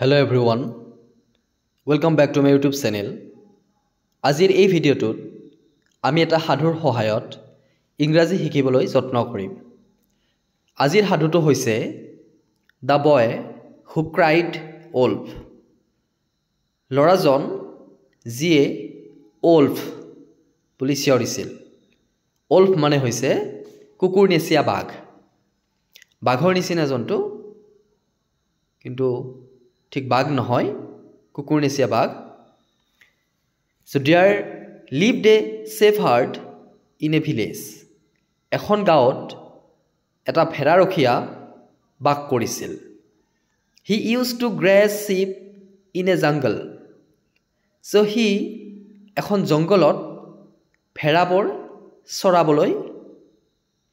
Hello everyone, welcome back to my YouTube channel. আজিৰ এই ভিডিঅ'টোত আমি এটা সাধুৰ সহায়ত ইংৰাজী শিকিবলৈ যত্ন কৰিম। আজিৰ সাধুটো হৈছে The Boy Who Cried Wolf। ল'ৰাজন যিয়ে wolf বুলি চিঞৰিছিল। wolf মানে হৈছে কুকুৰ নেচিয়া বাঘ। বাঘৰ নিচিনা জন্তু কিন্তু ঠিক বাঘ নহয়, কুকুৰ নেচিয়া বাঘ। So there lived a shepherd in a village. এখন গাঁৱত এটা ভেড়াৰখীয়া বাস কৰিছিল। He used to graze sheep in a jungle. So he এখন জংগলত ভেড়াবোৰ চৰাবলৈ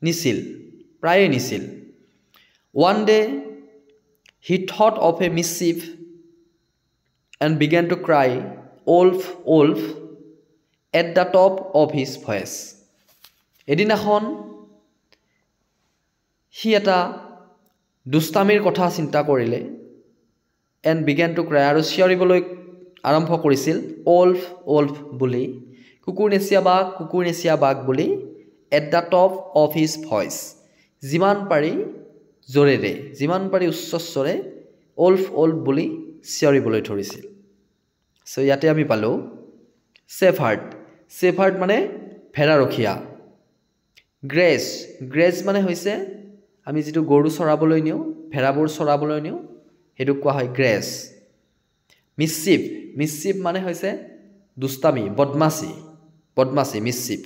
নিছিল, প্ৰায়ে নিছিল। One day he thought of a mischief and began to cry, "Wolf, wolf," at the top of his voice. এদিনাখন সি এটা দুষ্টামিৰ কথা চিন্তা কৰিলে and began to cry আৰু চিঞৰিবলৈ আৰম্ভ কৰিছিল wolf, wolf বুলি, কুকুৰ নেচিয়া বাঘ বুলি at the top of his voice. যিমান পাৰি জোৰেৰে, যিমান পাৰি উচ্চস্বৰে wolf, wolf বুলি চিঞৰিবলৈ ধৰিছিল। সো ইয়াতে আমি পালো shepherd মানে ভেড়াৰখীয়া। গ্ৰেজ মানে হৈছে আমি যেটো গৰু চৰাবলৈ নিও, ভেড়াবোৰ চৰাবলৈ নিও, হেতু কোৱা হয় গ্ৰেজ। mischief মানে হৈছে দুষ্টামি, বদমাছি mischief।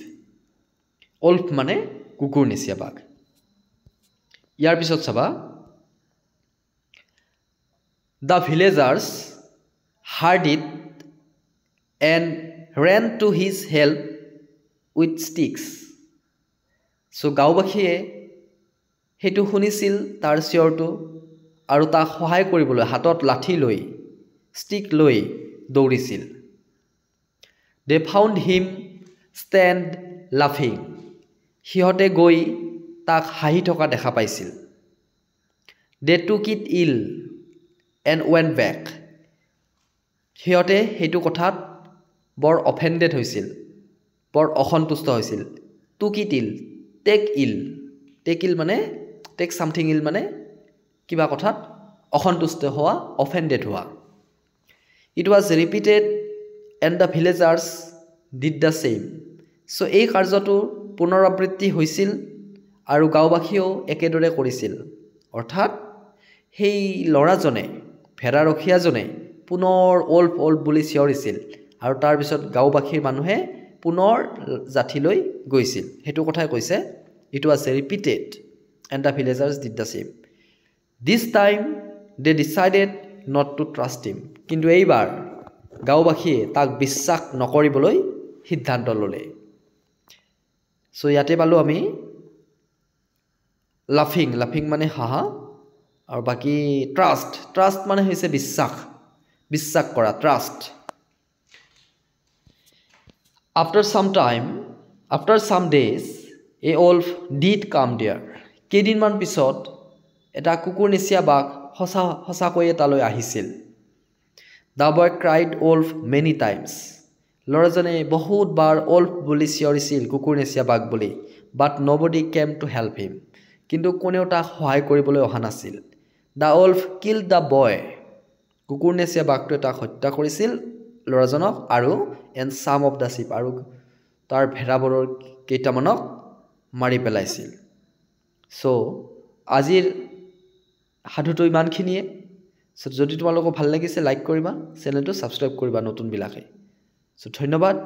wolf মানে কুকুৰ নেচিয়া বাঘ। ইয়াৰ পিছত চাবা, The villagers heard it and ran to his help with sticks. So গাঁওবাসীয়ে হেতু শুনিছিল তাৰ চিঞৰটো আৰু তাক সহায় কৰিবলৈ হাতত লাঠি লৈ, ষ্টিক লৈ দৌৰিছিল। They found him stand laughing. সিহঁতে গৈ তাক হাঁহি থকা দেখা পাইছিল। They took it ill and went back. সিহঁতে হেতু কথাত বৰ অফেন্ডেড হৈছিল, বৰ অসন্তুষ্ট হৈছিল। took it ill, take ill মানে take something ill মানে কিবা কথাত অসন্তুষ্ট হোৱা, অফেন্ডেড হোৱা। It was repeated and the villagers did the same. So এই কাৰ্যটো পুনৰাবৃত্তি হৈছিল আৰু গাঁওবাসীয়েও একেদৰে কৰিছিল। অৰ্থাৎ সেই ল'ৰাজনে, ভেড়াৰখীয়াজনে পুনৰ wolf বুলি চিঞৰিছিল আৰু তাৰ পিছত গাঁওবাসীৰ মানুহে পুনৰ জাঠিলৈ গৈছিল। হেতু কথাই কৈছে it was repeated and the villagers did the same. This time they decided not to trust him. কিন্তু এইবাৰ গাঁওবাসীয়ে তাক বিশ্বাস নকৰিবলৈ সিদ্ধান্ত ল'লে। সো ইয়াতে পালো আমি লাফিং মানে হাঁহা, আৰু বাকি ট্ৰাষ্ট মানে হৈছে বিশ্বাস কৰা, trust. After some days a wolf did come there. কেইদিনমান পিছত এটা কুকুৰ নেচিয়া বাঘ সঁচাকৈয়ে তালৈ আহিছিল। The boy cried wolf many times. ল'ৰাজনে বহুত বাৰ wolf বুলি চিঞৰিছিল, কুকুৰ নেচিয়া বাঘ বুলি, but nobody came to help him. কিন্তু কোনেও তাক সহায় কৰিবলৈ অহা নাছিল। The wolf killed the boy. কুকুৰ নেচিয়া বাঘটোৱে তাক হত্যা কৰিছিল, ল'ৰাজনক, আৰু and some of the sheep, আৰু তাৰ ভেড়াবোৰৰ কেইটামানক মাৰি পেলাইছিল। সো আজিৰ সাধুটো ইমানখিনিয়ে। সো যদি তোমালোকক ভাল লাগিছে লাইক কৰিবা, চেনেলটো ছাবস্ক্ৰাইব কৰিবা নতুনবিলাকে। সো ধন্যবাদ।